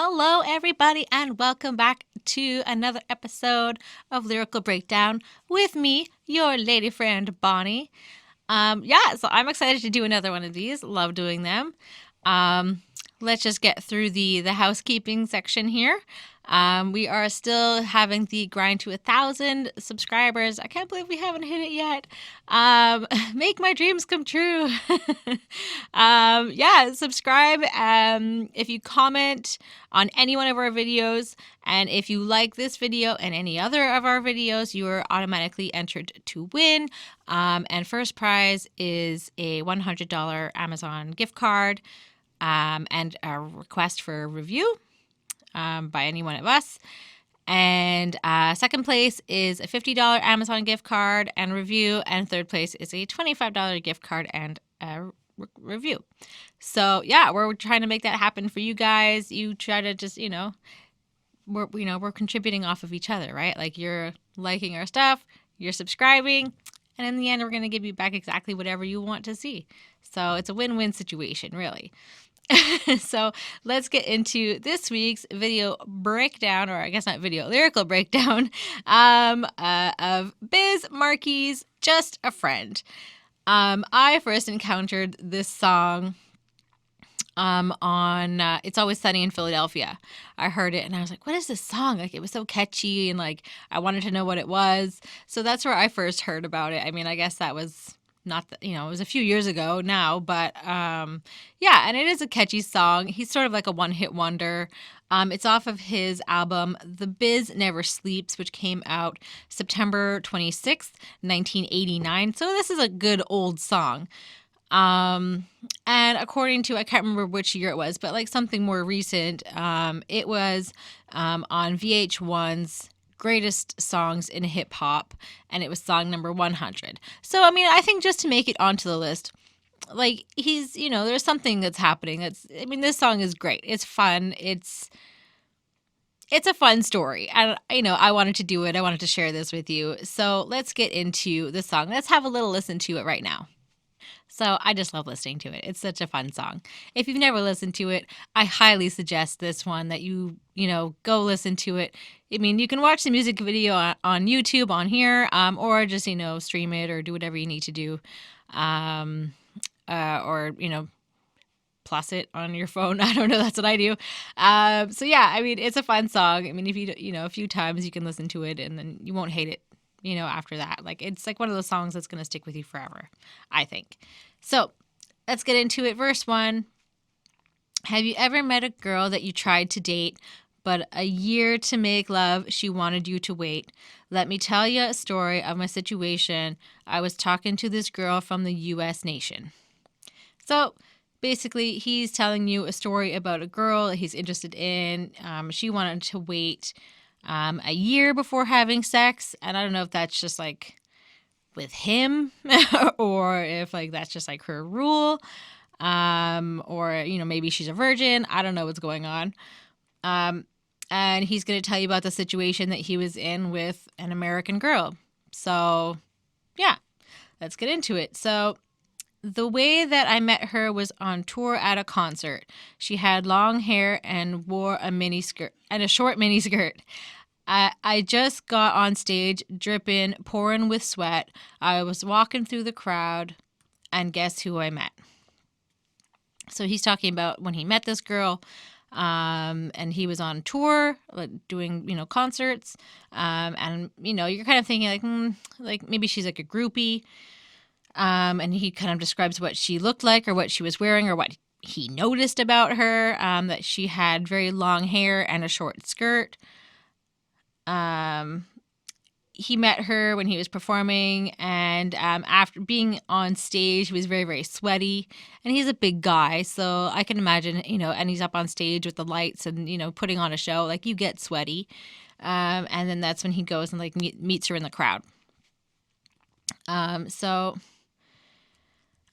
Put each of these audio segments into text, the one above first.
Hello, everybody, and welcome back to another episode of Lyrical Breakdown with me, your lady friend, Bonnie. So I'm excited to do another one of these. Love doing them. Um, let's just get through the housekeeping section here. We are still having the grind to 1,000 subscribers. I can't believe we haven't hit it yet. Make my dreams come true. Subscribe. If you comment on any one of our videos, and if you like this video and any other of our videos, you are automatically entered to win. And first prize is a $100 Amazon gift card and a request for a review by any one of us. And second place is a $50 Amazon gift card and review. And third place is a $25 gift card and a review. So yeah, we're trying to make that happen for you guys. You try to just, we're contributing off of each other, right? Like you're liking our stuff, you're subscribing, and in the end, we're going to give you back exactly whatever you want to see. So it's a win-win situation, really. So let's get into this week's video breakdown, or I guess not video, lyrical breakdown of Biz Markie's Just a Friend. I first encountered this song on It's Always Sunny in Philadelphia. I heard it and I was like, what is this song? Like, it was so catchy and like I wanted to know what it was. So that's where I first heard about it. I mean, I guess that was not the, it was a few years ago now, but and it is a catchy song. He's sort of like a one-hit wonder. It's off of his album The Biz Never Sleeps, which came out September 26th, 1989. So this is a good old song. And according to, I can't remember which year it was, but like something more recent, it was on VH1's Greatest Songs in Hip Hop, and it was song number 100. So, I mean, I think just to make it onto the list, like he's, there's something that's happening. This song is great. It's fun. It's a fun story. And, I wanted to do it. I wanted to share this with you. So let's get into the song. Let's have a little listen to it right now. So I just love listening to it. It's such a fun song. If you've never listened to it, I highly suggest this one that you go listen to it. I mean, you can watch the music video on YouTube on here, or just, stream it or do whatever you need to do. Or plus it on your phone. I don't know. That's what I do. It's a fun song. I mean, if a few times you can listen to it and then you won't hate it. After that, like it's like one of those songs that's going to stick with you forever, I think. So let's get into it. Verse 1. Have you ever met a girl that you tried to date, but a year to make love, she wanted you to wait? Let me tell you a story of my situation. I was talking to this girl from the U.S. nation. So basically, he's telling you a story about a girl that he's interested in. She wanted to wait a year before having sex, and I don't know if that's just like with him or if like that's just like her rule, or maybe she's a virgin. I don't know what's going on. And he's going to tell you about the situation that he was in with an American girl. So yeah, let's get into it. So the way that I met her was on tour at a concert. She had long hair and wore a mini skirt and a short mini skirt. I just got on stage, dripping, pouring with sweat. I was walking through the crowd, and guess who I met? So he's talking about when he met this girl, and he was on tour, doing, concerts, and, you're kind of thinking like maybe she's like a groupie. And he kind of describes what she looked like or what she was wearing or what he noticed about her, that she had very long hair and a short skirt. He met her when he was performing, and after being on stage, he was very, very sweaty, and he's a big guy, so I can imagine, and he's up on stage with the lights and, putting on a show, like you get sweaty. And then that's when he goes and like meets her in the crowd.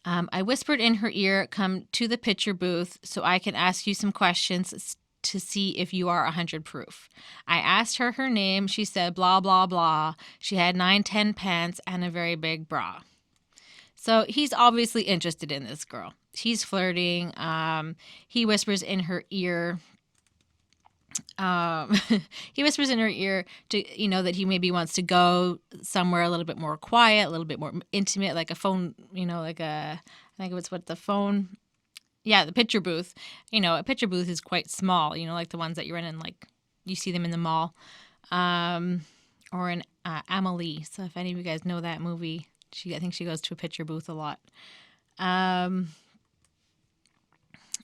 I whispered in her ear, come to the picture booth so I can ask you some questions to see if you are 100 proof. I asked her her name. She said, blah, blah, blah. She had 9-10 pants and a very big bra. So he's obviously interested in this girl. He's flirting. He whispers in her ear um, he whispers in her ear to, that he maybe wants to go somewhere a little bit more quiet, a little bit more intimate, like a phone, like I think it was what the phone, yeah, the picture booth. A picture booth is quite small, like the ones that you're in, like you see them in the mall, um, or in Amelie. So if any of you guys know that movie, I think she goes to a picture booth a lot.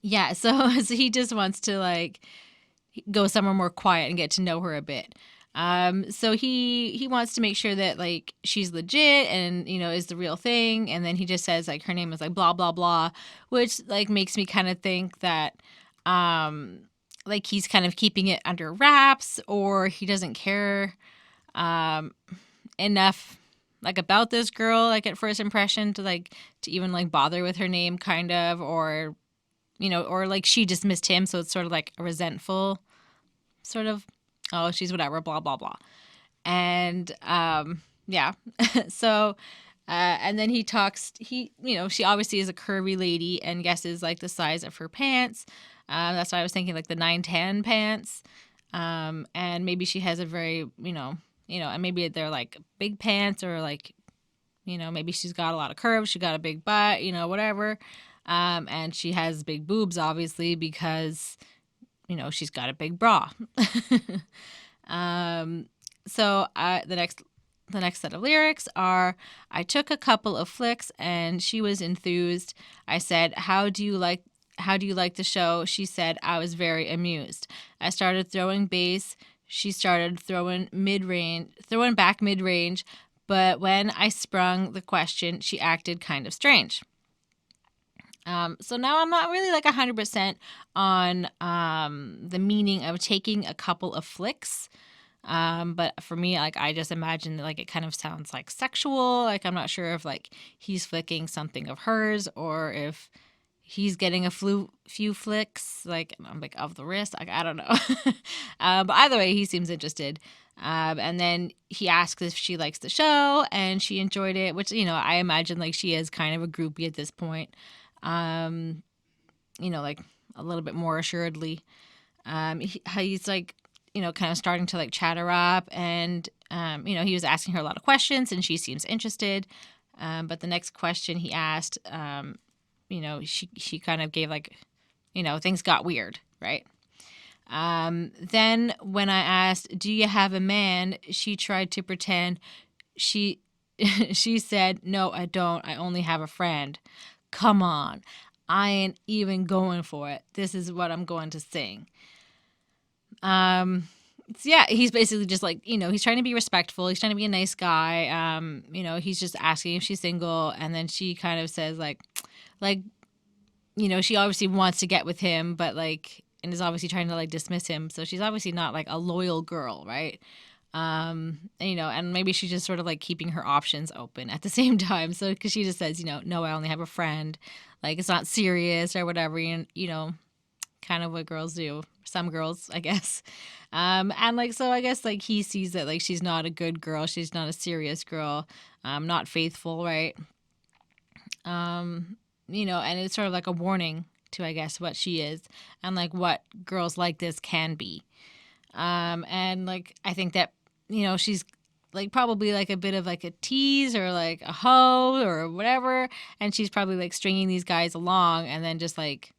Yeah, so he just wants to like go somewhere more quiet and get to know her a bit. So he wants to make sure that like she's legit and is the real thing. And then he just says like her name is like blah blah blah, which like makes me kind of think that like he's kind of keeping it under wraps, or he doesn't care enough like about this girl like at first impression to even like bother with her name, kind of, or or like she dismissed him, so it's sort of like a resentful sort of, oh, she's whatever, blah blah blah. And yeah. So and then he talks, she obviously is a curvy lady and guesses like the size of her pants. That's why I was thinking like the 910 pants. And maybe she has a very and maybe they're like big pants, or like maybe she's got a lot of curves, she got a big butt, whatever. And she has big boobs, obviously, because she's got a big bra. So the next set of lyrics are: I took a couple of flicks and she was enthused. I said, how do you like the show? She said, I was very amused. I started throwing bass. She started throwing back mid-range. But when I sprung the question, she acted kind of strange. So now I'm not really like 100% on the meaning of taking a couple of flicks. But for me, like I just imagine that like it kind of sounds like sexual. Like I'm not sure if like he's flicking something of hers, or if he's getting a few flicks, like I'm like of the wrist. Like I don't know. But either way, he seems interested. And then he asks if she likes the show, and she enjoyed it, which I imagine like she is kind of a groupie at this point. Like a little bit more assuredly. He's like, kind of starting to like chat her up, and he was asking her a lot of questions, and she seems interested. But the next question he asked, she kind of gave like, things got weird, right? Then when I asked, do you have a man? She tried to pretend. She said, no, I don't. I only have a friend. Come on. I ain't even going for it. This is what I'm going to sing. So yeah, he's basically just like, he's trying to be respectful. He's trying to be a nice guy. He's just asking if she's single. And then she kind of says like, she obviously wants to get with him, but like, and is obviously trying to like dismiss him. So she's obviously not like a loyal girl, right? And maybe she's just sort of like keeping her options open at the same time. So, because she just says, no, I only have a friend. Like, it's not serious or whatever, kind of what girls do. Some girls, I guess. And like, so I guess like he sees that like she's not a good girl. She's not a serious girl. Not faithful, right? And it's sort of like a warning to, I guess, what she is and like what girls like this can be. And like, I think that, she's like probably like a bit of like a tease or like a hoe or whatever. And she's probably like stringing these guys along and then just like,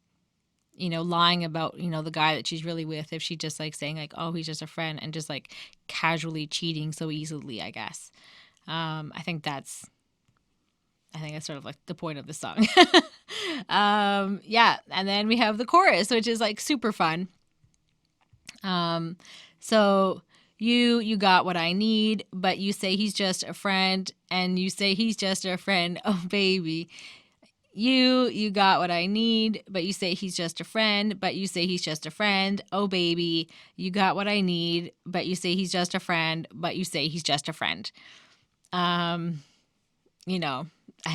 lying about, the guy that she's really with, if she just like saying like, oh, he's just a friend, and just like casually cheating so easily, I guess. I think that's sort of like the point of the song. Yeah. And then we have the chorus, which is like super fun. So you got what I need, but you say he's just a friend, and you say he's just a friend. Oh, baby. You got what I need, but you say he's just a friend, but you say he's just a friend. Oh, baby. You got what I need, but you say he's just a friend, but you say he's just a friend. I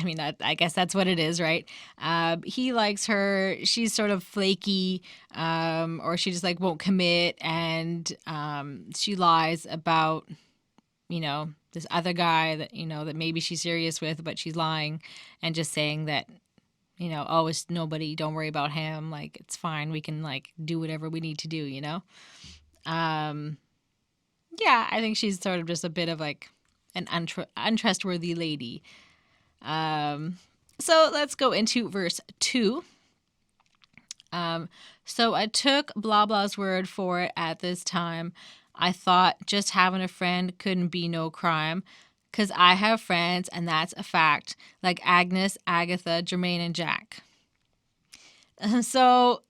mean, I guess that's what it is, right? He likes her. She's sort of flaky, or she just like won't commit, and she lies about, this other guy that that maybe she's serious with, but she's lying and just saying that, oh, it's nobody. Don't worry about him. Like, it's fine. We can like do whatever we need to do, Um, yeah, I think she's sort of just a bit of like an untrustworthy lady. Um, so let's go into verse 2. Um, so I took blah blah's word for it at this time. I thought just having a friend couldn't be no crime. 'Cause I have friends and that's a fact. Like Agnes, Agatha, Jermaine, and Jack. So,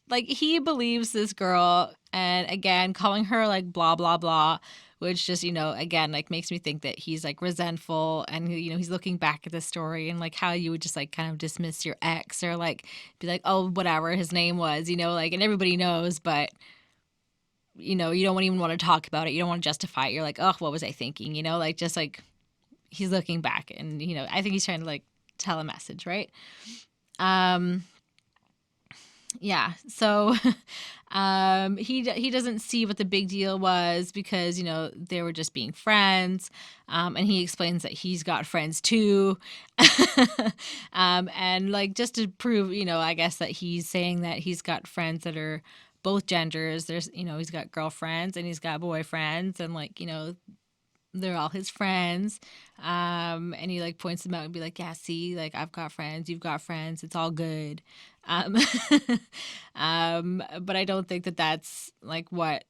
like he believes this girl, and again calling her like blah blah blah, which just again like makes me think that he's like resentful, and he's looking back at the story and like how you would just like kind of dismiss your ex, or like be like, oh, whatever his name was, like, and everybody knows, but you don't even want to talk about it, you don't want to justify it, you're like, oh, what was I thinking, like just like he's looking back, and I think he's trying to like tell a message, right? um yeah, so he doesn't see what the big deal was, because they were just being friends, and he explains that he's got friends too. And like just to prove, I guess that he's saying that he's got friends that are both genders. There's he's got girlfriends and he's got boyfriends, and like they're all his friends. And he like points them out and be like, yeah, see, like I've got friends, you've got friends, it's all good. um, but I don't think that that's like what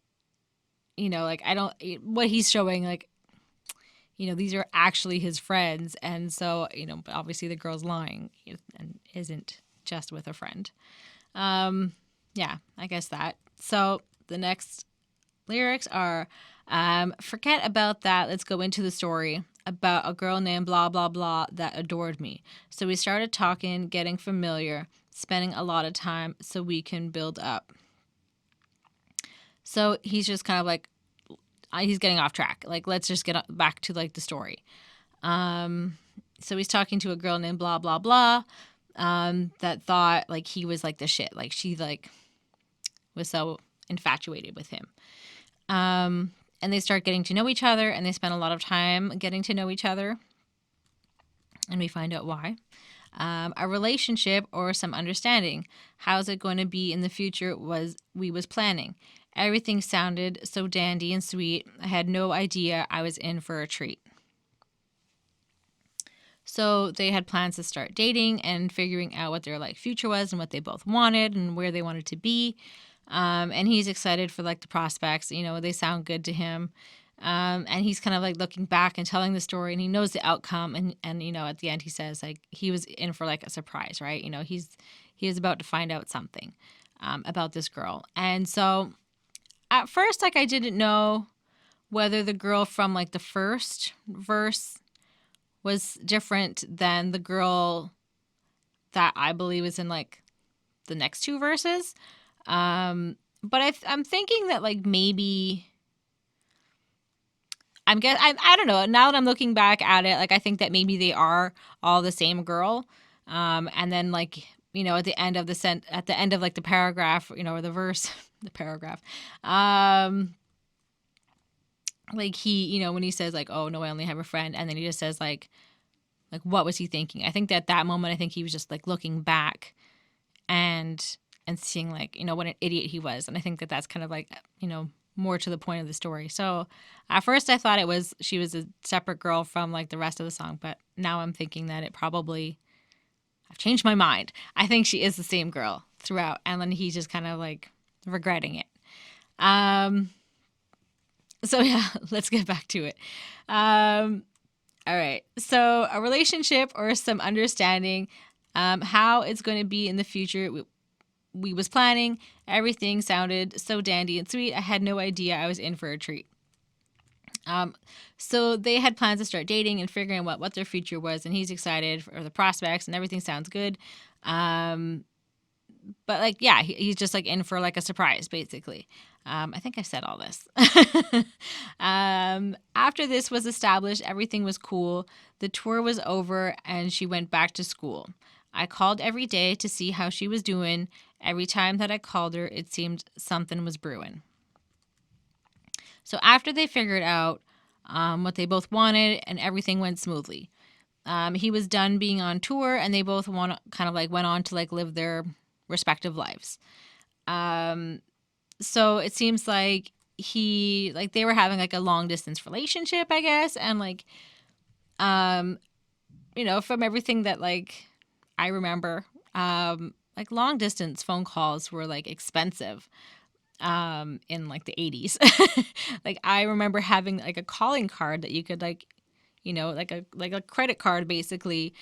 like I don't what he's showing, like these are actually his friends, and so but obviously the girl's lying and isn't just with a friend. Yeah, I guess that. So the next lyrics are, forget about that. Let's go into the story about a girl named blah, blah, blah that adored me. So we started talking, getting familiar, spending a lot of time so we can build up. So he's just kind of like, he's getting off track. Like, let's just get back to like the story. So he's talking to a girl named blah, blah, blah, that thought like he was like the shit. Like she like was so infatuated with him. And they start getting to know each other, and they spend a lot of time getting to know each other. And we find out why. A relationship or some understanding. How's it going to be in the future we was planning. Everything sounded so dandy and sweet. I had no idea I was in for a treat. So they had plans to start dating and figuring out what their like future was and what they both wanted and where they wanted to be. And he's excited for like the prospects, they sound good to him. And he's kind of like looking back and telling the story, and he knows the outcome. And at the end he says like he was in for like a surprise, right? He is about to find out something, about this girl. And so at first, like I didn't know whether the girl from like the first verse was different than the girl that I believe is in like the next two verses. But I'm thinking that like maybe I don't know. Now that I'm looking back at it, like I think that maybe they are all the same girl. And then like at the end of at the end of like the paragraph, or the verse, the paragraph, like he when he says like, oh no, I only have a friend, and then he just says like what was he thinking? I think that at that moment, I think he was just like looking back and seeing like what an idiot he was, and I think that that's kind of like more to the point of the story. So at first I thought she was a separate girl from like the rest of the song, but now I'm thinking that I've changed my mind. I think she is the same girl throughout, and then he's just kind of like regretting it. So yeah, let's get back to it. All right. So a relationship or some understanding, how it's going to be in the future. We was planning. Everything sounded so dandy and sweet. I had no idea I was in for a treat. So they had plans to start dating and figuring out what their future was, and he's excited for the prospects, and everything sounds good. But like, yeah, he's just like in for like a surprise, basically. I think I said all this. After this was established, everything was cool. The tour was over, and she went back to school. I called every day to see how she was doing. Every time that I called her, it seemed something was brewing. So after they figured out what they both wanted, and everything went smoothly, he was done being on tour, and they both went on to like live their respective lives. So it seems like they were having like a long distance relationship, I guess. And like, um, from everything that like I remember, like long distance phone calls were like expensive in like the 80s. Like I remember having like a calling card that you could like, like a credit card basically,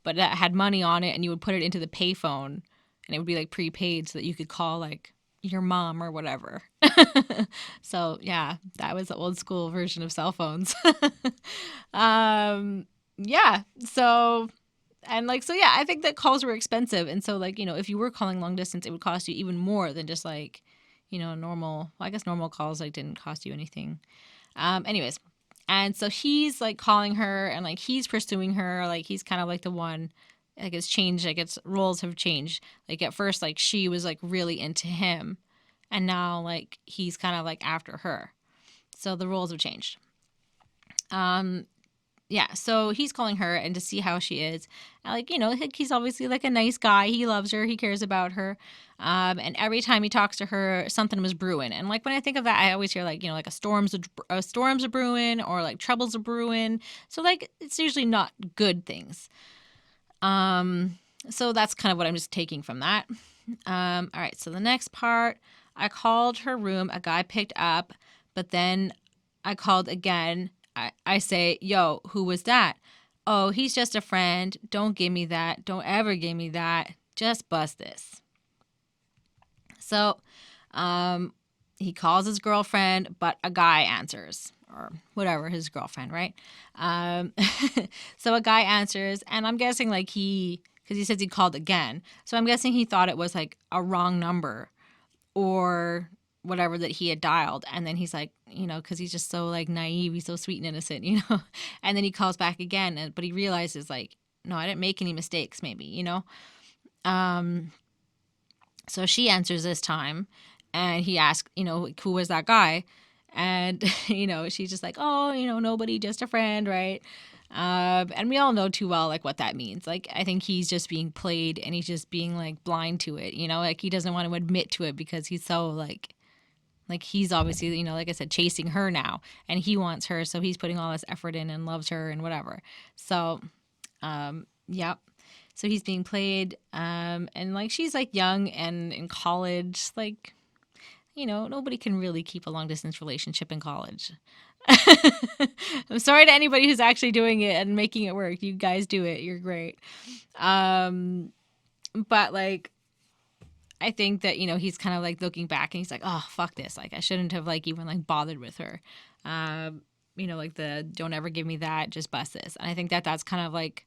but that had money on it, and you would put it into the payphone, and it would be like prepaid so that you could call like your mom or whatever. So yeah, that was the old school version of cell phones. um, yeah. So yeah, I think that calls were expensive, and so like if you were calling long distance, it would cost you even more than just like normal. Well, I guess normal calls like didn't cost you anything. Anyways, and so he's like calling her, and like he's pursuing her, like he's kind of like the one. Like it's changed, like its roles have changed. Like at first, like she was like really into him, and now like he's kind of like after her. So the roles have changed. Um, yeah, so he's calling her and to see how she is. And like, he's obviously like a nice guy. He loves her. He cares about her. And every time he talks to her, something was brewing. And like when I think of that, I always hear like, like storms are brewing, or like troubles are brewing. So like it's usually not good things. So that's kind of what I'm just taking from that. All right, so the next part, I called her room. A guy picked up, but then I called again. I say, yo, who was that? Oh, he's just a friend. Don't give me that. Don't ever give me that. Just bust this. So he calls his girlfriend, but a guy answers, or whatever, his girlfriend, right? Um, so a guy answers, and I'm guessing like because he says he called again. So I'm guessing he thought it was like a wrong number or whatever that he had dialed. And then he's like, because he's just so like naive, he's so sweet and innocent, And then he calls back again, but he realizes like, no, I didn't make any mistakes, maybe. So she answers this time, and he asks, who was that guy? And, she's just like, oh, nobody, just a friend, right? And we all know too well, like, what that means. Like, I think he's just being played, and he's just being, like, blind to it, Like, he doesn't want to admit to it because he's so, like he's obviously, like I said, chasing her now, and he wants her, so he's putting all this effort in and loves her and whatever. So, yeah. So he's being played, and like she's like young and in college, like nobody can really keep a long distance relationship in college. I'm sorry to anybody who's actually doing it and making it work. You guys do it. You're great. But like I think that he's kind of like looking back and he's like, oh fuck this, like I shouldn't have like even like bothered with her. Like the don't ever give me that, just bust this. And I think that that's kind of like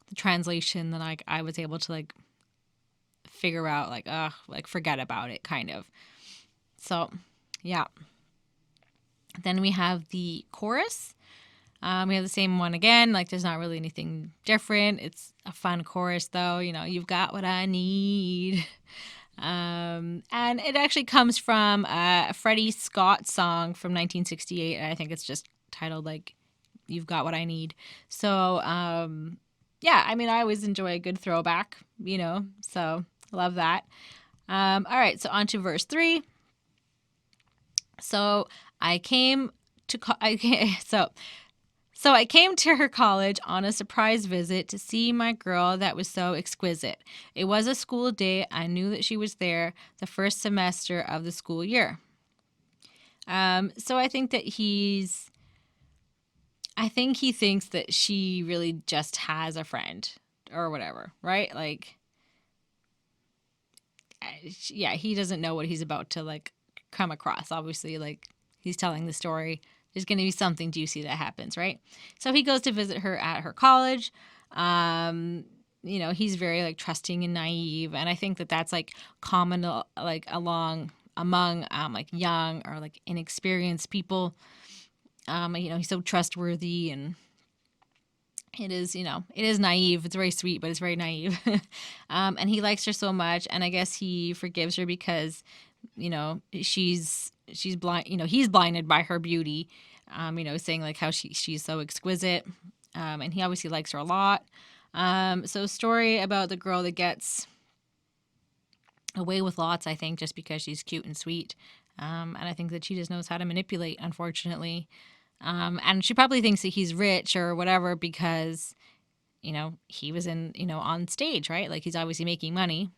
the translation that like I was able to like figure out, like forget about it kind of. So yeah. Then we have the chorus. We have the same one again. Like there's not really anything different. It's a fun chorus though. You've got what I need. And it actually comes from a Freddie Scott song from 1968. And I think it's just titled like You've Got What I Need. So yeah, I mean, I always enjoy a good throwback, so love that. All right, so on to verse 3. So I came to so I came to her college on a surprise visit to see my girl that was so exquisite. It was a school day. I knew that she was there the first semester of the school year. So I think that I think he thinks that she really just has a friend or whatever, right? Like, yeah, he doesn't know what he's about to like come across. Obviously, like he's telling the story. There's going to be something juicy that happens, right? So he goes to visit her at her college. He's very like trusting and naive, and I think that that's like common like among like young or like inexperienced people. He's so trustworthy, and it is naive. It's very sweet, but it's very naive. And he likes her so much, and I guess he forgives her because, she's blind. He's blinded by her beauty. Saying like how she's so exquisite, and he obviously likes her a lot. So story about the girl that gets away with lots, I think, just because she's cute and sweet. And I think that she just knows how to manipulate, unfortunately. And she probably thinks that he's rich or whatever because, he was on stage, right? Like he's obviously making money.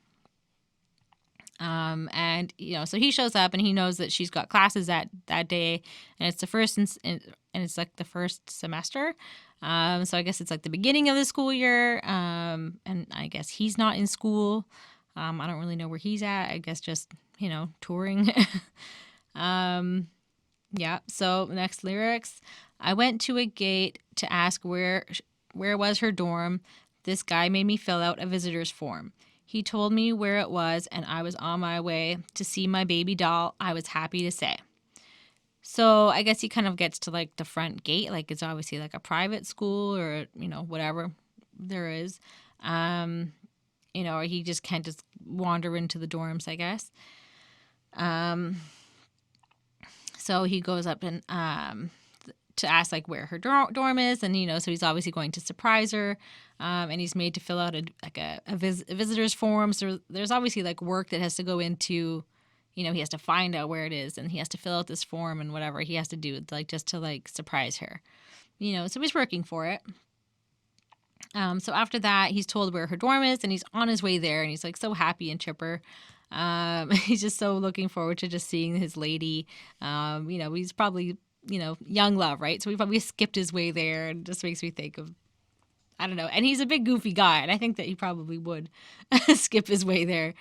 And so he shows up and he knows that she's got classes that day, and it's the first and it's like the first semester. So I guess it's like the beginning of the school year. And I guess he's not in school. I don't really know where he's at. I guess just touring. Yeah. So next lyrics. I went to a gate to ask where was her dorm. This guy made me fill out a visitor's form. He told me where it was, and I was on my way to see my baby doll. I was happy to say. So I guess he kind of gets to like the front gate, like it's obviously like a private school or whatever there is, or he just can't just wander into the dorms, I guess. So he goes up and to ask like where her dorm is, and so he's obviously going to surprise her, and he's made to fill out a visitor's form. So there's obviously like work that has to go into, he has to find out where it is, and he has to fill out this form and whatever he has to do, like just to like surprise her, so he's working for it. So after that, he's told where her dorm is, and he's on his way there, and he's like so happy and chipper. He's just so looking forward to just seeing his lady. He's probably young love, right? So he probably skipped his way there, and just makes me think of, I don't know. And he's a big goofy guy, and I think that he probably would skip his way there.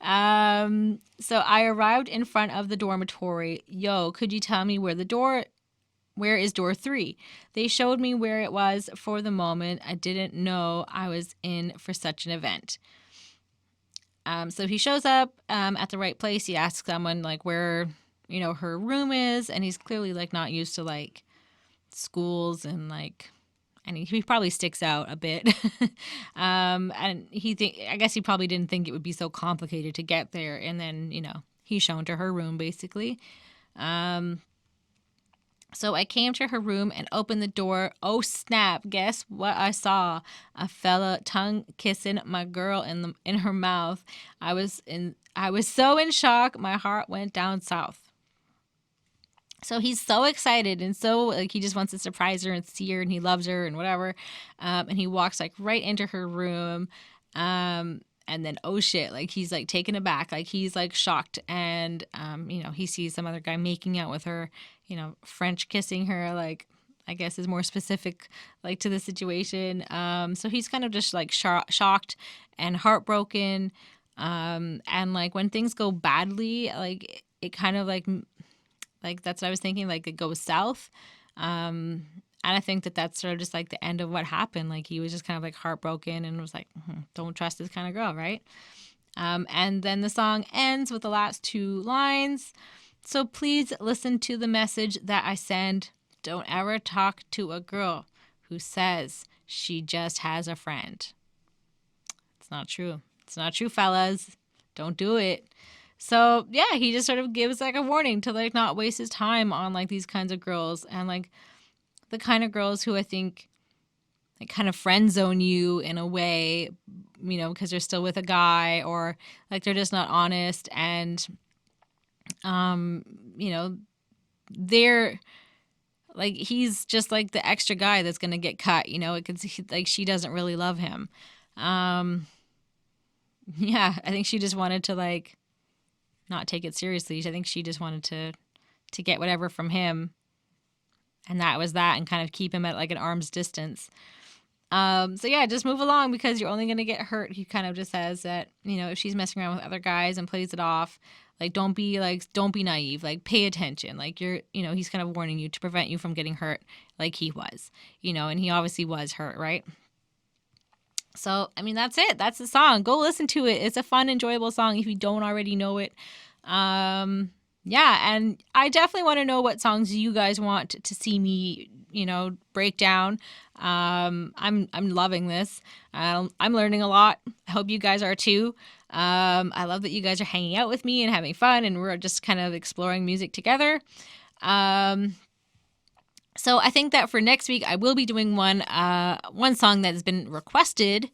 So I arrived in front of the dormitory. Yo, could you tell me where is door 3? They showed me where it was. For the moment, I didn't know I was in for such an event. So he shows up at the right place. He asks someone like where her room is, and he's clearly like not used to like schools and like, and he probably sticks out a bit. And I guess he probably didn't think it would be so complicated to get there, and then he's shown to her room basically. So I came to her room and opened the door. Oh snap, guess what I saw? A fella tongue kissing my girl in her mouth. I was so in shock, my heart went down south. So he's so excited, and so like he just wants to surprise her and see her, and he loves her and whatever. And he walks like right into her room. And then oh shit, like he's like taken aback, like he's like shocked, and he sees some other guy making out with her, French kissing her, like I guess is more specific like to the situation. So he's kind of just like shocked and heartbroken. And like when things go badly, like it kind of like that's what I was thinking, like it goes south. And I think that that's sort of just like the end of what happened. Like he was just kind of like heartbroken and was like, don't trust this kind of girl, right? And then the song ends with the last 2 lines. So please listen to the message that I send. Don't ever talk to a girl who says she just has a friend. It's not true. It's not true, fellas. Don't do it. So yeah, he just sort of gives like a warning to like not waste his time on like these kinds of girls, and like the kind of girls who I think like kind of friend zone you in a way, because they're still with a guy, or like they're just not honest, and they're like, he's just like the extra guy that's gonna get cut, because like she doesn't really love him. Yeah, I think she just wanted to like not take it seriously. I think she just wanted to get whatever from him, and that was that, and kind of keep him at like an arm's distance. So yeah, just move along because you're only going to get hurt. He kind of just says that, if she's messing around with other guys and plays it off, like don't be naive, like pay attention. Like he's kind of warning you to prevent you from getting hurt like he was, and he obviously was hurt, right? So, I mean, that's it. That's the song. Go listen to it. It's a fun, enjoyable song if you don't already know it. Yeah, and I definitely want to know what songs you guys want to see me, break down. I'm loving this. I'm learning a lot. I hope you guys are too. I love that you guys are hanging out with me and having fun, and we're just kind of exploring music together. So I think that for next week, I will be doing one song that has been requested.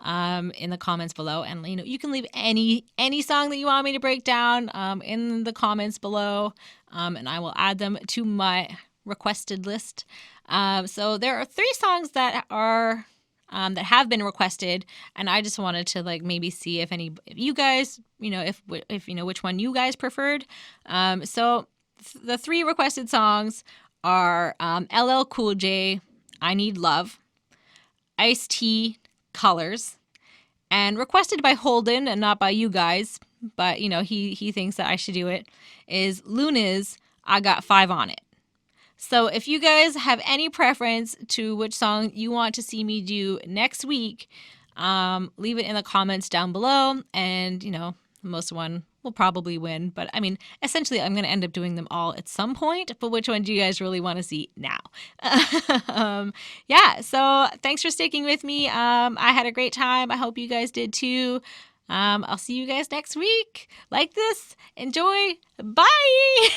in the comments below. And, you can leave any song that you want me to break down in the comments below, and I will add them to my requested list. So there are 3 songs that are that have been requested, and I just wanted to maybe see if you guys, if which one you guys preferred. So the 3 requested songs are LL Cool J, I Need Love, Ice-T, Colors, and requested by Holden and not by you guys, but he thinks that I should do it, is Luna's I Got 5 on It. So if you guys have any preference to which song you want to see me do next week, leave it in the comments down below, and most one will probably win. But I mean, essentially, I'm going to end up doing them all at some point. But which one do you guys really want to see now? Yeah, so thanks for sticking with me. I had a great time. I hope you guys did too. I'll see you guys next week. Like this. Enjoy. Bye.